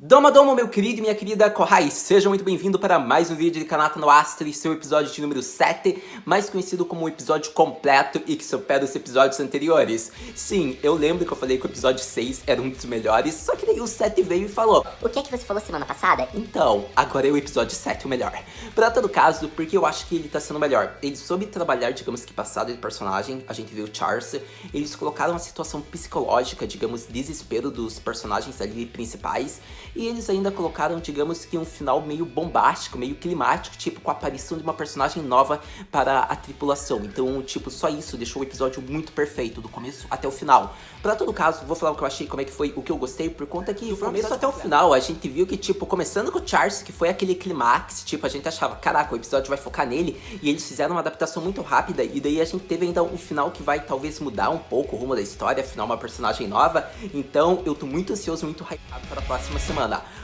Domo Domo, meu querido e minha querida Kohai, seja muito bem-vindo para mais um vídeo de Kanata no Astra e seu episódio de número 7, mais conhecido como o episódio completo e que supera os episódios anteriores. Sim, eu lembro que eu falei que o episódio 6 era um dos melhores, só que daí o 7 veio e falou: O que é que você falou semana passada? então, agora é o episódio 7 o melhor. Pra todo caso, porque eu acho que ele tá sendo o melhor. Ele soube trabalhar, digamos que passado de personagem, a gente viu o Charles, eles colocaram uma situação psicológica, digamos, desespero dos personagens ali principais, e eles ainda colocaram, digamos que um final meio bombástico, meio climático, tipo com a aparição de uma personagem nova para a tripulação. Então, tipo, só isso deixou o episódio muito perfeito, do começo até o final. Pra todo caso, vou falar o que eu achei, como é que foi, o que eu gostei, por conta que do começo até o final, a gente viu que, tipo, começando com o Charles, que foi aquele clímax, tipo, a gente achava, caraca, o episódio vai focar nele, e eles fizeram uma adaptação muito rápida, e daí a gente teve ainda um final que vai talvez mudar um pouco o rumo da história, afinal uma personagem nova, então eu tô muito ansioso, muito hypado para a próxima semana.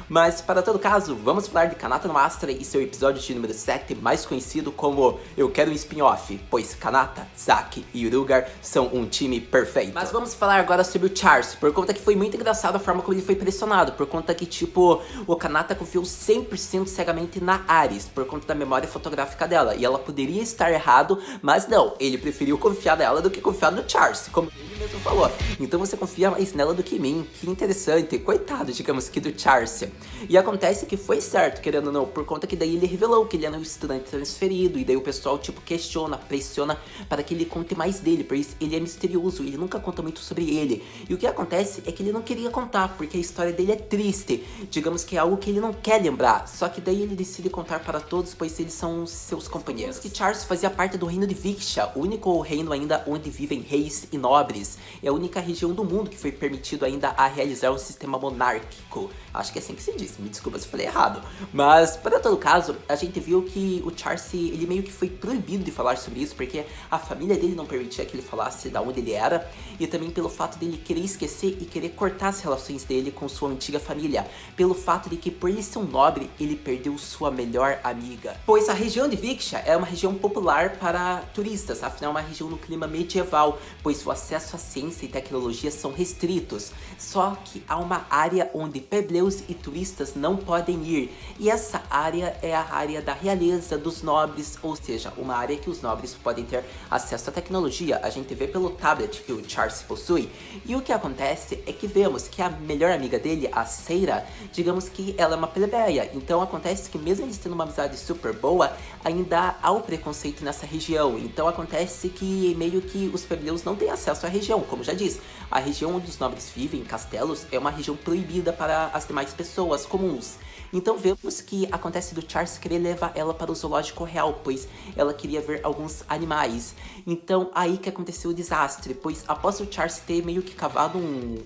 Mas, para todo caso, vamos falar de Kanata no Astra e seu episódio de número 7, mais conhecido como Eu Quero um Spin-Off, pois Kanata, Saki e Urugar são um time perfeito. Mas vamos falar agora sobre o Charles, por conta que foi muito engraçado a forma como ele foi pressionado, por conta que, tipo, o Kanata confiou 100% cegamente na Aris, por conta da memória fotográfica dela, e ela poderia estar errado, mas não, ele preferiu confiar nela do que confiar no Charles, como ele mesmo falou. Então você confia mais nela do que em mim, que interessante, coitado, digamos que do Charles. E acontece que foi certo, querendo ou não, por conta que daí ele revelou que ele era um estudante transferido, e daí o pessoal, tipo, questiona, pressiona para que ele conte mais dele, pois ele é misterioso, ele nunca conta muito sobre ele. E o que acontece é que ele não queria contar, porque a história dele é triste, digamos que é algo que ele não quer lembrar, só que daí ele decide contar para todos, pois eles são seus companheiros. Que Charles fazia parte do reino de Viksha, o único reino ainda onde vivem reis e nobres, é a única região do mundo que foi permitido ainda a realizar um sistema monárquico. Acho que é assim que se diz, me desculpa se eu falei errado. Mas, para todo caso, a gente viu que o Charles, ele meio que foi proibido de falar sobre isso, porque a família dele não permitia que ele falasse da onde ele era, e também pelo fato dele querer esquecer e querer cortar as relações dele com sua antiga família, pelo fato de que, por ele ser um nobre, ele perdeu sua melhor amiga. Pois a região de Viksha é uma região popular para turistas, afinal é uma região no clima medieval, pois o acesso à ciência e tecnologia são restritos, só que há uma área onde plebeios e turistas não podem ir, e essa área é a área da realeza, dos nobres, ou seja, uma área que os nobres podem ter acesso à tecnologia. A gente vê pelo tablet que o Charles possui, e o que acontece é que vemos que a melhor amiga dele, a Seira, digamos que ela é uma plebeia, então acontece que mesmo eles tendo uma amizade super boa, ainda há o preconceito nessa região, então acontece que meio que os plebeus não têm acesso à região, como já disse, a região onde os nobres vivem, castelos, é uma região proibida para as demais pessoas comuns. Então vemos que acontece do Charles querer levar ela para o zoológico real, pois ela queria ver alguns animais. Então aí que aconteceu o desastre, pois após o Charles ter meio que cavado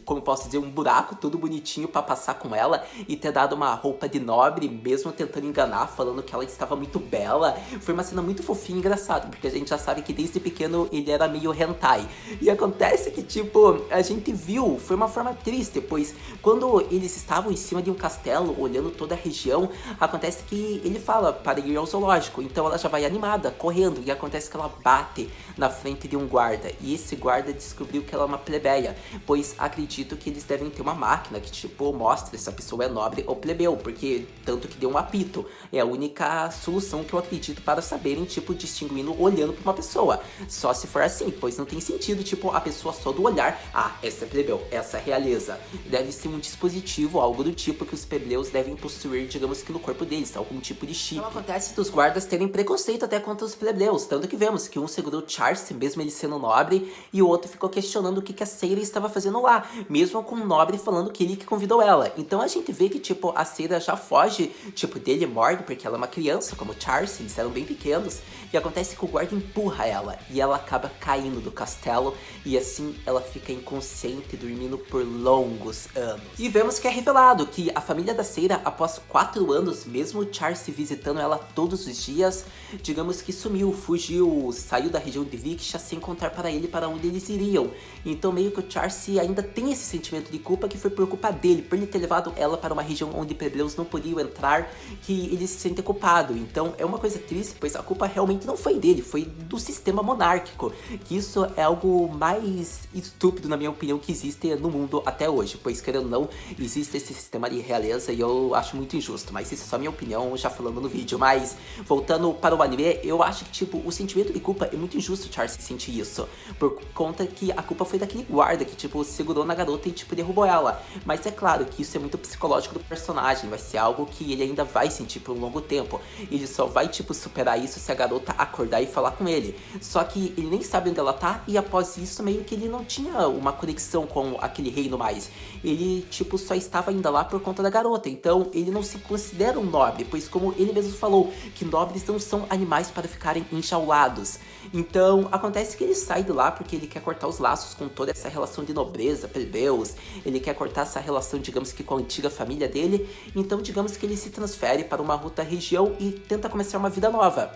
como posso dizer, um buraco todo bonitinho para passar com ela e ter dado uma roupa de nobre, mesmo tentando enganar, falando que ela estava muito bela, foi uma cena muito fofinha e engraçada, porque a gente já sabe que desde pequeno ele era meio hentai. E acontece que, tipo, a gente viu, foi uma forma triste, pois quando eles estavam em cima de um castelo, olhando toda a região, acontece que ele fala para ir ao zoológico, então ela já vai animada, correndo, e acontece que ela bate na frente de um guarda, e esse guarda descobriu que ela é uma plebeia, pois acredito que eles devem ter uma máquina que, tipo, mostra se a pessoa é nobre ou plebeu, porque tanto que deu um apito, é a única solução que eu acredito para saberem, tipo, distinguindo olhando para uma pessoa, só se for assim, pois não tem sentido, tipo, a pessoa só do olhar, ah, essa é plebeu, essa é realeza, deve ser um dispositivo, algo do tipo que os plebeus devem possuir, digamos que no corpo deles, algum tipo de chip. Então acontece dos guardas terem preconceito até contra os plebeus, tanto que vemos que um segurou Charles, mesmo ele sendo nobre, e o outro ficou questionando o que a Seira estava fazendo lá, mesmo com o nobre falando que ele que convidou ela. Então a gente vê que, tipo, a Seira já foge, tipo, dele morre, porque ela é uma criança, como o Charles, eles eram bem pequenos, e acontece que o guarda empurra ela, e ela acaba caindo do castelo, e assim ela fica inconsciente, dormindo por longos anos. E vemos que é revelado que a família da Seira, após 4 anos, mesmo o Charles visitando ela todos os dias, digamos que sumiu, fugiu, saiu da região de Viksha sem contar para ele para onde eles iriam. Então meio que o Charles ainda tem esse sentimento de culpa, que foi por culpa dele, por ele ter levado ela para uma região onde plebeus não podiam entrar, que ele se sente culpado. Então é uma coisa triste, pois a culpa realmente não foi dele, foi do sistema monárquico, que isso é algo mais estúpido, na minha opinião, que existe no mundo até hoje, pois querendo ou não, existe esse sistema de realeza e eu acho muito injusto, mas isso é só minha opinião, já falando no vídeo. Mas, voltando para o anime, eu acho que, tipo, o sentimento de culpa é muito injusto o Charles sentir isso, por conta que a culpa foi daquele guarda que, tipo, segurou na garota e, tipo, derrubou ela. Mas é claro que isso é muito psicológico do personagem, vai ser algo que ele ainda vai sentir por um longo tempo. Ele só vai, tipo, superar isso se a garota acordar e falar com ele. Só que ele nem sabe onde ela tá, e após isso, meio que ele não tinha uma conexão com aquele reino mais. Ele, tipo, só estava ainda lá por conta da garota. Então, ele não se considera um nobre, pois como ele mesmo falou, que nobres não são animais para ficarem enjaulados. Então, acontece que ele sai de lá porque ele quer cortar os laços com toda essa relação de nobreza, plebeus. Ele quer cortar essa relação, digamos que com a antiga família dele. Então, digamos que ele se transfere para uma outra região e tenta começar uma vida nova.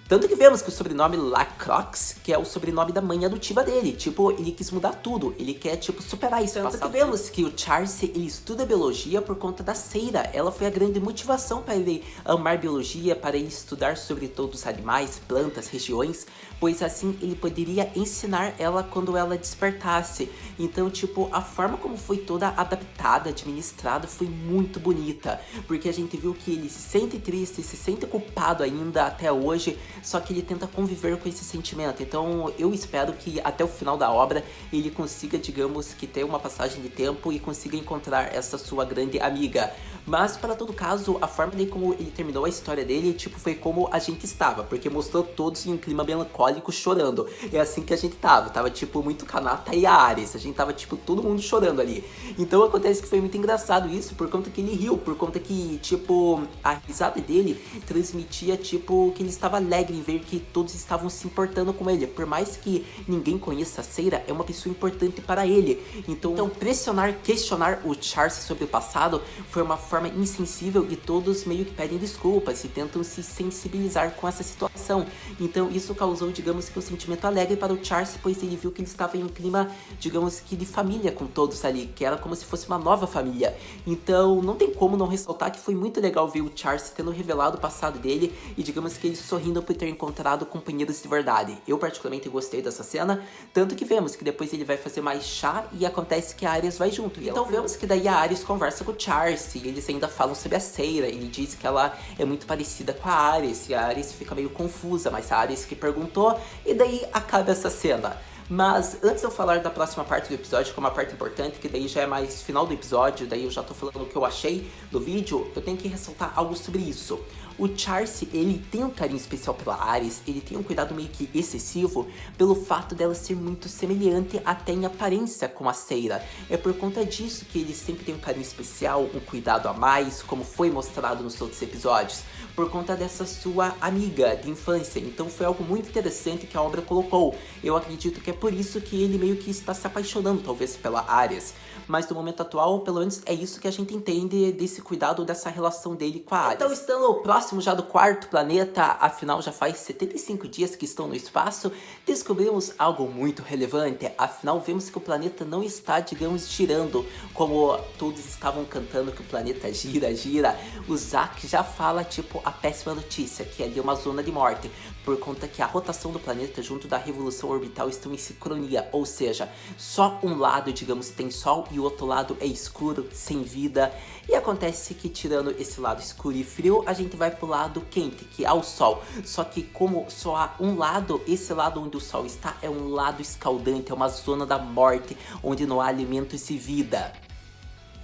Tanto que vemos que o sobrenome Lacroix, que é o sobrenome da mãe adotiva dele. Tipo, ele quis mudar tudo. Ele quer, tipo, superar isso. Tanto que vemos que o Charles, ele estuda biologia por conta da Seira. Ela foi a grande motivação para ele amar biologia, para ele estudar sobre todos os animais, plantas, regiões. Pois assim, ele poderia ensinar ela quando ela despertasse. Então, tipo, a forma como foi toda adaptada, administrada, foi muito bonita. Porque a gente viu que ele se sente triste, se sente culpado ainda até hoje, só que ele tenta conviver com esse sentimento. Então eu espero que até o final da obra ele consiga, digamos, que ter uma passagem de tempo e consiga encontrar essa sua grande amiga. Mas para todo caso, a forma de como ele terminou a história dele, tipo, foi como a gente estava, porque mostrou todos em um clima melancólico chorando. É assim que a gente tava tipo muito Kanata e Ares, a gente tava tipo todo mundo chorando ali. Então acontece que foi muito engraçado isso, por conta que ele riu, por conta que, tipo, a risada dele transmitia, tipo, que ele estava alegre em ver que todos estavam se importando com ele. Por mais que ninguém conheça a Seira, é uma pessoa importante para ele. Então pressionar, questionar o Charles sobre o passado foi uma forma insensível e todos meio que pedem desculpas e tentam se sensibilizar com essa situação. Então isso causou, digamos que um sentimento alegre para o Charles, pois ele viu que ele estava em um clima, digamos que de família com todos ali, que era como se fosse uma nova família. Então não tem como não ressaltar que foi muito legal ver o Charles tendo revelado o passado dele e, digamos que ele sorrindo por ter encontrado companheiros de verdade. Eu particularmente gostei dessa cena, tanto que vemos que depois ele vai fazer mais chá e acontece que a Ares vai junto. Então vemos que daí a Ares conversa com o Charles e eles ainda falam sobre a Seira. Ele diz que ela é muito parecida com a Ares e a Ares fica meio confusa, mas a Ares que perguntou, e daí acaba essa cena. Mas antes de eu falar da próxima parte do episódio, que é uma parte importante, que daí já é mais final do episódio, daí eu já tô falando o que eu achei do vídeo, eu tenho que ressaltar algo sobre isso. O Charles, ele tem um carinho especial pela Ares, ele tem um cuidado meio que excessivo pelo fato dela ser muito semelhante até em aparência com a Seira. É por conta disso que ele sempre tem um carinho especial, um cuidado a mais, como foi mostrado nos outros episódios, por conta dessa sua amiga de infância. Então foi algo muito interessante que a obra colocou. Eu acredito que é por isso que ele meio que está se apaixonando talvez pela Ares. Mas no momento atual, pelo menos é isso que a gente entende desse cuidado, dessa relação dele com a Ares. Então estando próximo já do quarto planeta, afinal já faz 75 dias que estão no espaço, descobrimos algo muito relevante. Afinal vemos que o planeta não está, digamos, girando como todos estavam cantando que o planeta gira, gira. O Zack já fala, tipo, a péssima notícia, que ali é uma zona de morte, por conta que a rotação do planeta junto da revolução orbital estão em sincronia, ou seja, só um lado, digamos, tem sol e o outro lado é escuro, sem vida. E acontece que, tirando esse lado escuro e frio, a gente vai pro lado quente, que é o sol. Só que como só há um lado, esse lado onde o sol está é um lado escaldante, é uma zona da morte, onde não há alimentos e vida.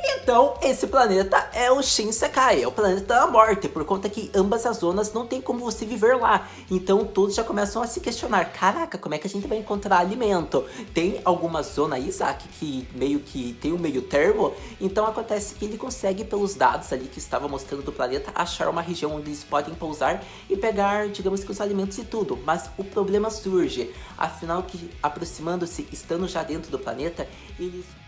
Então, esse planeta é o Shinsekai, é o planeta da morte, por conta que ambas as zonas não tem como você viver lá. Então, todos já começam a se questionar, caraca, como é que a gente vai encontrar alimento? Tem alguma zona aí, Isaac, que meio que tem um meio termo? Então, acontece que ele consegue, pelos dados ali que estava mostrando do planeta, achar uma região onde eles podem pousar e pegar, digamos que os alimentos e tudo. Mas o problema surge, afinal que, aproximando-se, estando já dentro do planeta,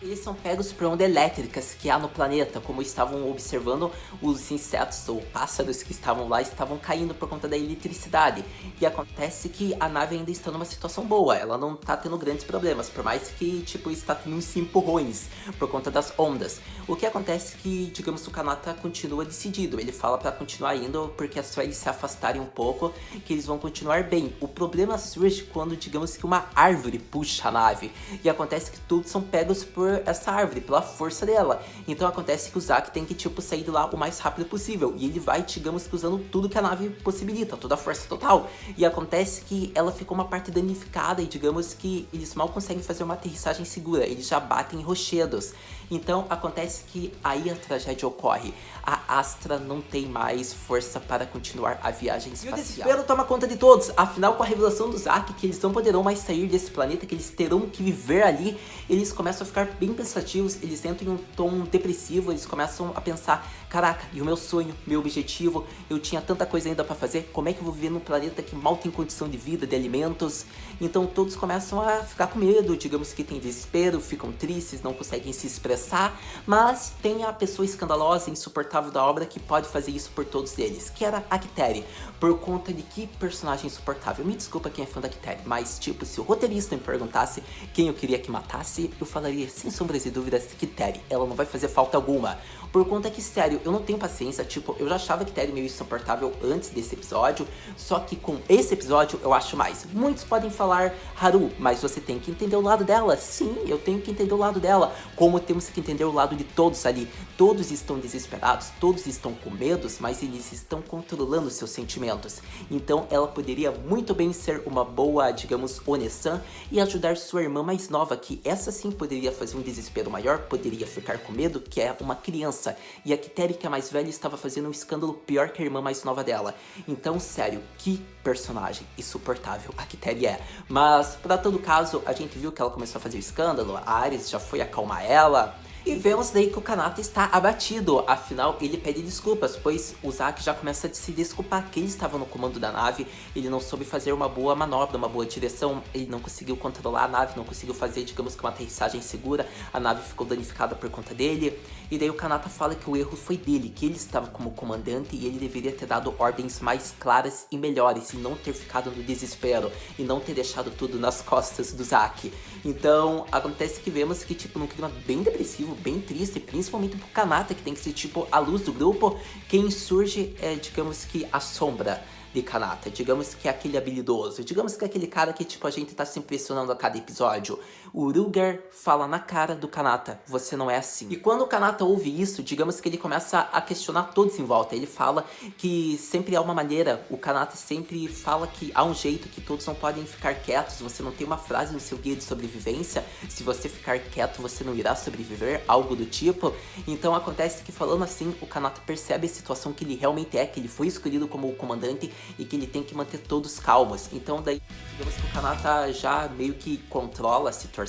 eles são pegos por ondas elétricas que há no planeta, como estavam observando os insetos ou pássaros que estavam lá, estavam caindo por conta da eletricidade. E acontece que a nave ainda está numa situação boa, ela não está tendo grandes problemas, por mais que, tipo, está tendo uns empurrões por conta das ondas. O que acontece que, digamos, o Kanata continua decidido, ele fala para continuar indo, porque é só eles se afastarem um pouco que eles vão continuar bem. O problema surge quando, digamos que uma árvore puxa a nave, e acontece que todos são pegos por essa árvore, pela força dela. Então acontece que o Zack tem que, tipo, sair de lá o mais rápido possível. E ele vai, digamos que usando tudo que a nave possibilita, toda a força total. E acontece que ela ficou uma parte danificada e digamos que eles mal conseguem fazer uma aterrissagem segura. Eles já batem em rochedos. Então acontece que aí a tragédia ocorre. A Astra não tem mais força para continuar a viagem espacial. E o desespero toma conta de todos. Afinal, com a revelação do Zack que eles não poderão mais sair desse planeta, que eles terão que viver ali, eles começam a ficar bem pensativos, eles entram em um tom depressivo, eles começam a pensar, caraca, e o meu sonho, meu objetivo, eu tinha tanta coisa ainda para fazer, como é que eu vou viver num planeta que mal tem condição de vida, de alimentos? Então todos começam a ficar com medo, digamos que tem desespero, ficam tristes, não conseguem se expressar, mas tem a pessoa escandalosa, insuportável da obra que pode fazer isso por todos eles, que era a Kiteri. Por conta de que personagem insuportável? Me desculpa quem é fã da Kiteri, mas tipo, se o roteirista me perguntasse quem eu queria que matasse, eu falaria sem sombras de dúvidas Kiteri. Ela não vai fazer falta alguma. Por conta que, sério, eu não tenho paciência, tipo, eu já achava Kiteri meio insuportável antes desse episódio, só que com esse episódio eu acho mais. Muitos podem falar, Haru, mas você tem que entender o lado dela. Sim, eu tenho que entender o lado dela, como temos que entender o lado de todos ali. Todos estão desesperados, todos estão com medos, mas eles estão controlando seus sentimentos. Então ela poderia muito bem ser uma boa, digamos, Onesan e ajudar sua irmã mais nova, que essa sim poderia fazer um desespero maior, poderia ficar com medo, que é uma criança. E a Kiteri, que é mais velha, estava fazendo um escândalo pior que a irmã mais nova dela. Então, sério, que personagem insuportável a Kiteri é. Mas, pra todo caso, a gente viu que ela começou a fazer o escândalo, a Ares já foi acalmar ela. E vemos daí que o Kanata está abatido, afinal ele pede desculpas, pois o Zack já começa a se desculpar que ele estava no comando da nave, ele não soube fazer uma boa manobra, uma boa direção, ele não conseguiu controlar a nave, não conseguiu fazer, digamos que uma aterrissagem segura, a nave ficou danificada por conta dele, e daí o Kanata fala que o erro foi dele, que ele estava como comandante e ele deveria ter dado ordens mais claras e melhores, e não ter ficado no desespero, e não ter deixado tudo nas costas do Zack. Então, acontece que vemos que, tipo, num clima bem depressivo, bem triste, principalmente pro Kanata, que tem que ser, tipo, a luz do grupo, quem surge é, digamos que, a sombra de Kanata, digamos que é aquele habilidoso, digamos que é aquele cara que, tipo, a gente tá se impressionando a cada episódio. O Ruger fala na cara do Kanata, você não é assim. E quando o Kanata ouve isso, digamos que ele começa a questionar todos em volta. Ele fala que sempre há uma maneira, o Kanata sempre fala que há um jeito, que todos não podem ficar quietos, você não tem uma frase no seu guia de sobrevivência, se você ficar quieto você não irá sobreviver, algo do tipo. Então acontece que, falando assim, o Kanata percebe a situação que ele realmente é, que ele foi escolhido como o comandante e que ele tem que manter todos calmos. Então daí, digamos que o Kanata já meio que controla a situação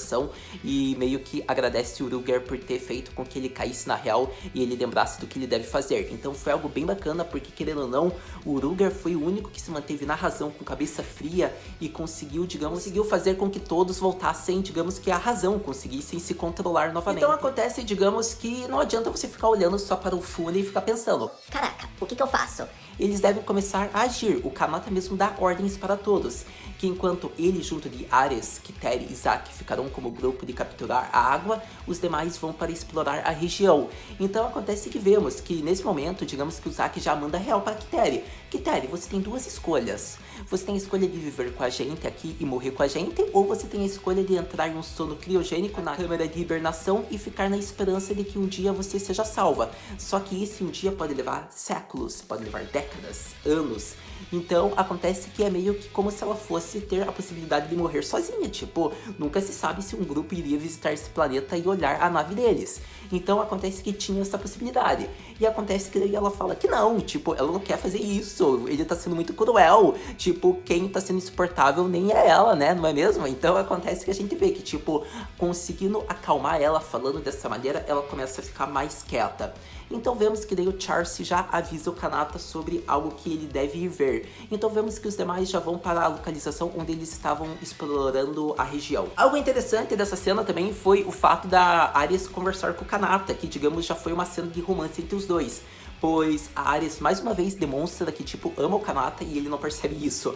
e meio que agradece o Ruger por ter feito com que ele caísse na real e ele lembrasse do que ele deve fazer. Então foi algo bem bacana, porque querendo ou não, o Ruger foi o único que se manteve na razão, com cabeça fria, e conseguiu, digamos, conseguiu fazer com que todos voltassem, digamos que à razão, conseguissem se controlar novamente. Então acontece, digamos, que não adianta você ficar olhando só para o fundo e ficar pensando, caraca, o que eu faço? Eles devem começar a agir. O Kanata mesmo dá ordens para todos, que enquanto ele junto de Ares, Kiteri e Zack ficarão como grupo de capturar a água, os demais vão para explorar a região. Então acontece que vemos que nesse momento, digamos que o Zack já manda real para Kiteri. Kiteri, você tem duas escolhas. Você tem a escolha de viver com a gente aqui e morrer com a gente, ou você tem a escolha de entrar em um sono criogênico na câmara de hibernação e ficar na esperança de que um dia você seja salva. Só que esse um dia pode levar séculos, pode levar décadas, anos. Então acontece que é meio que como se ela fosse ter a possibilidade de morrer sozinha. Tipo, nunca se sabe se um grupo iria visitar esse planeta e olhar a nave deles. Então acontece que tinha essa possibilidade. E acontece que daí ela fala que não, tipo, ela não quer fazer isso, ele tá sendo muito cruel. Tipo, quem tá sendo insuportável nem é ela, né, não é mesmo? Então acontece que a gente vê que, tipo, conseguindo acalmar ela falando dessa maneira, ela começa a ficar mais quieta. Então vemos que daí o Charles já avisa o Kanata sobre algo que ele deve ir ver. Então vemos que os demais já vão para a localização onde eles estavam explorando a região. Algo interessante dessa cena também foi o fato da Ares conversar com o Kanata, que, digamos, já foi uma cena de romance entre os dois. Pois a Ares mais uma vez demonstra que, tipo, ama o Kanata e ele não percebe isso.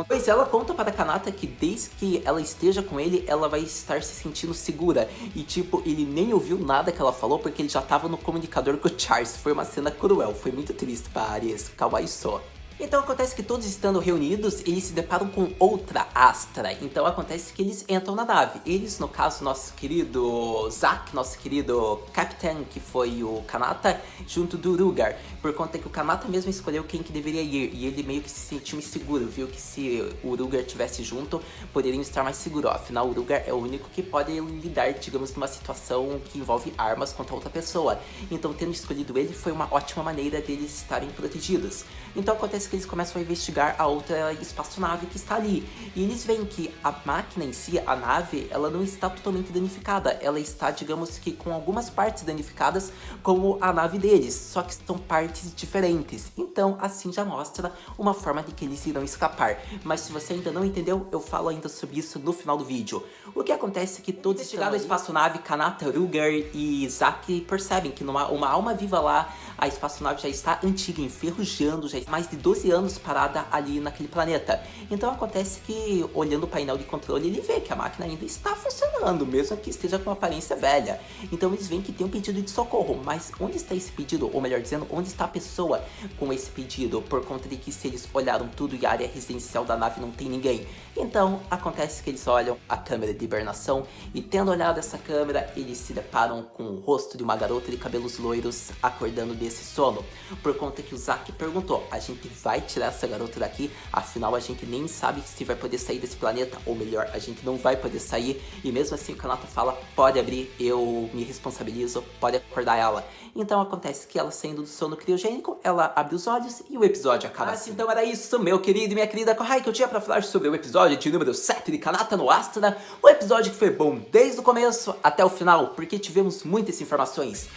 Pois ela conta para Kanata que desde que ela esteja com ele, ela vai estar se sentindo segura. E, tipo, ele nem ouviu nada que ela falou porque ele já tava no comunicador com o Charles. Foi uma cena cruel, foi muito triste pra Ares, calma aí só. Então acontece que todos estando reunidos, eles se deparam com outra Astra. Então acontece que eles entram na nave. Eles, no caso, nosso querido Zack, nosso querido Capitão, que foi o Kanata, junto do Ruger. Por conta que o Kanata mesmo escolheu quem que deveria ir. E ele meio que se sentiu inseguro, viu que se o Ruger estivesse junto, poderiam estar mais seguros. Afinal, o Ruger é o único que pode lidar, digamos, numa situação que envolve armas contra outra pessoa. Então, tendo escolhido ele, foi uma ótima maneira deles estarem protegidos. Então acontece que eles começam a investigar a outra espaçonave que está ali. E eles veem que a máquina em si, a nave, ela não está totalmente danificada. Ela está, digamos que, com algumas partes danificadas, como a nave deles. Só que são partes diferentes. Então, assim já mostra uma forma de que eles irão escapar. Mas se você ainda não entendeu, eu falo ainda sobre isso no final do vídeo. O que acontece é que todos chegados à espaçonave, Kanata, Ruger e Zack percebem que numa uma alma viva lá, a espaçonave já está antiga, enferrujando, já está mais de 12 anos parada ali naquele planeta. Então acontece que, olhando o painel de controle, ele vê que a máquina ainda está funcionando, mesmo que esteja com uma aparência velha. Então eles veem que tem um pedido de socorro, mas onde está esse pedido? Ou melhor dizendo, onde está a pessoa com esse pedido? Por conta de que se eles olharam tudo e a área residencial da nave não tem ninguém. Então acontece que eles olham a câmera de hibernação e, tendo olhado essa câmera, eles se deparam com o rosto de uma garota de cabelos loiros acordando desse sono. Por conta que o Zack perguntou, a gente vai tirar essa garota daqui? Afinal, a gente nem sabe se vai poder sair desse planeta, ou melhor, a gente não vai poder sair. E mesmo assim o Kanata fala, pode abrir, eu me responsabilizo, pode acordar ela. Então acontece que ela, saindo do sono criogênico, ela abre os olhos e o episódio acaba assim. Então era isso, meu querido e minha querida Kohai, que eu tinha pra falar sobre o episódio de número 7 de Kanata no Astra. Um episódio que foi bom desde o começo até o final, porque tivemos muitas informações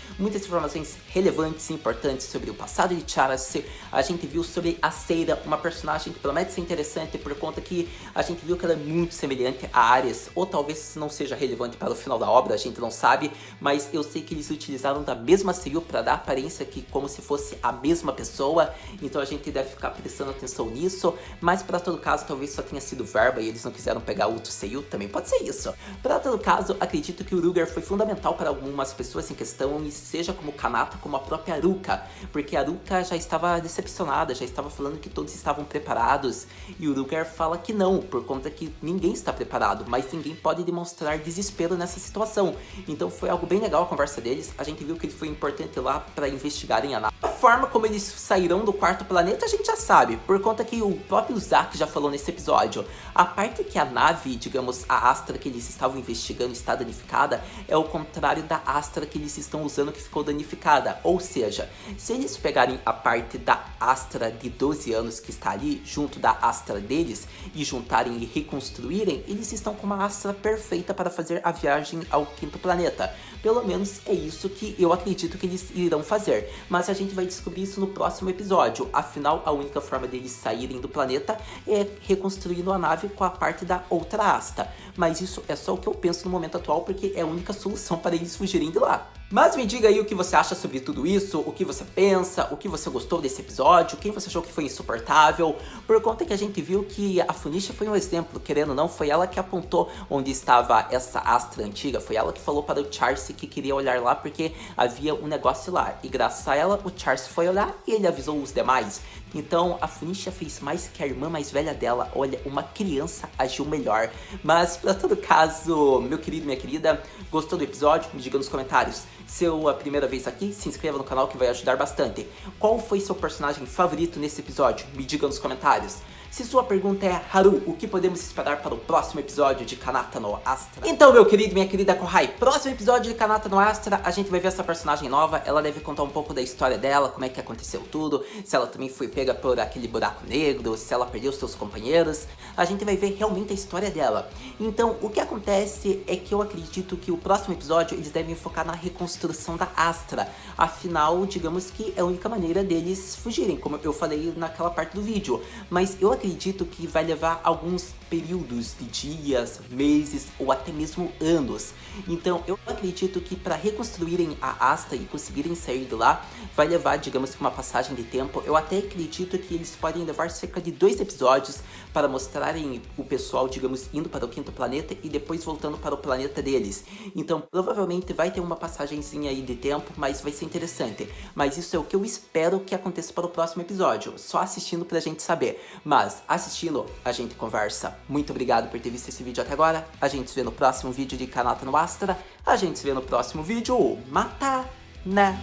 relevantes e importantes sobre o passado de Charles. A gente viu sobre a Seira, uma personagem que promete ser interessante por conta que a gente viu que ela é muito semelhante a Ares, ou talvez não seja relevante para o final da obra, a gente não sabe, mas eu sei que eles utilizaram da mesma Seiyu para dar aparência que como se fosse a mesma pessoa, então a gente deve ficar prestando atenção nisso, mas para todo caso talvez só tenha sido verba e eles não quiseram pegar outro Seiyu, também pode ser isso. Para todo caso, acredito que o Ruger foi fundamental para algumas pessoas em questão, e seja como Kanata, como a própria Ruka, porque a Ruka já estava decepcionada, já estava falando que todos estavam preparados, e o Ruger fala que não, por conta que ninguém está preparado, mas ninguém pode demonstrar desespero nessa situação. Então foi algo bem legal a conversa deles, a gente viu que ele foi importante lá para investigarem a nave. A forma como eles sairão do quarto planeta a gente já sabe, por conta que o próprio Zack já falou nesse episódio. A parte que a nave, digamos, a Astra que eles estavam investigando está danificada, é o contrário da Astra que eles estão usando que ficou danificada. Ou seja, se eles pegarem a parte da Astra de 12 anos que está ali, junto da Astra deles, e juntarem e reconstruírem, eles estão com uma Astra perfeita para fazer a viagem ao quinto planeta. Pelo menos é isso que eu acredito que eles irão fazer, mas a gente vai descobrir isso no próximo episódio. Afinal, a única forma deles saírem do planeta é reconstruindo a nave com a parte da outra Astra. Mas isso é só o que eu penso no momento atual, porque é a única solução para eles fugirem de lá. Mas me diga aí o que você acha sobre tudo isso, o que você pensa, o que você gostou desse episódio, quem você achou que foi insuportável, por conta que a gente viu que a Funisha foi um exemplo, querendo ou não, foi ela que apontou onde estava essa Astra antiga, foi ela que falou para o Charles que queria olhar lá porque havia um negócio lá, e graças a ela o Charles foi olhar e ele avisou os demais. Então a Funisha fez mais que a irmã mais velha dela, olha, uma criança agiu melhor. Mas pra todo caso, meu querido, minha querida, gostou do episódio? Me diga nos comentários. Se é a primeira vez aqui, se inscreva no canal que vai ajudar bastante. Qual foi seu personagem favorito nesse episódio? Me diga nos comentários. Se sua pergunta é, Haru, o que podemos esperar para o próximo episódio de Kanata no Astra? Então, meu querido e minha querida Kohai, próximo episódio de Kanata no Astra, a gente vai ver essa personagem nova, ela deve contar um pouco da história dela, como é que aconteceu tudo, se ela também foi pega por aquele buraco negro, se ela perdeu seus companheiros, a gente vai ver realmente a história dela. Então, o que acontece é que eu acredito que o próximo episódio eles devem focar na reconstrução da Astra, afinal, digamos que é a única maneira deles fugirem, como eu falei naquela parte do vídeo, mas eu acredito que vai levar alguns períodos de dias, meses ou até mesmo anos. Então eu acredito que para reconstruírem a Asta e conseguirem sair de lá, vai levar, digamos que uma passagem de tempo. Eu até acredito que eles podem levar cerca de 2 episódios para mostrarem o pessoal, digamos, indo para o quinto planeta e depois voltando para o planeta deles. Então provavelmente vai ter uma passagenzinha aí de tempo, mas vai ser interessante. Mas isso é o que eu espero que aconteça para o próximo episódio, só assistindo pra gente saber. Mas assistindo, a gente conversa. Muito obrigado por ter visto esse vídeo até agora. A gente se vê no próximo vídeo de Kanata no Astra. A gente se vê no próximo vídeo. Mata, né?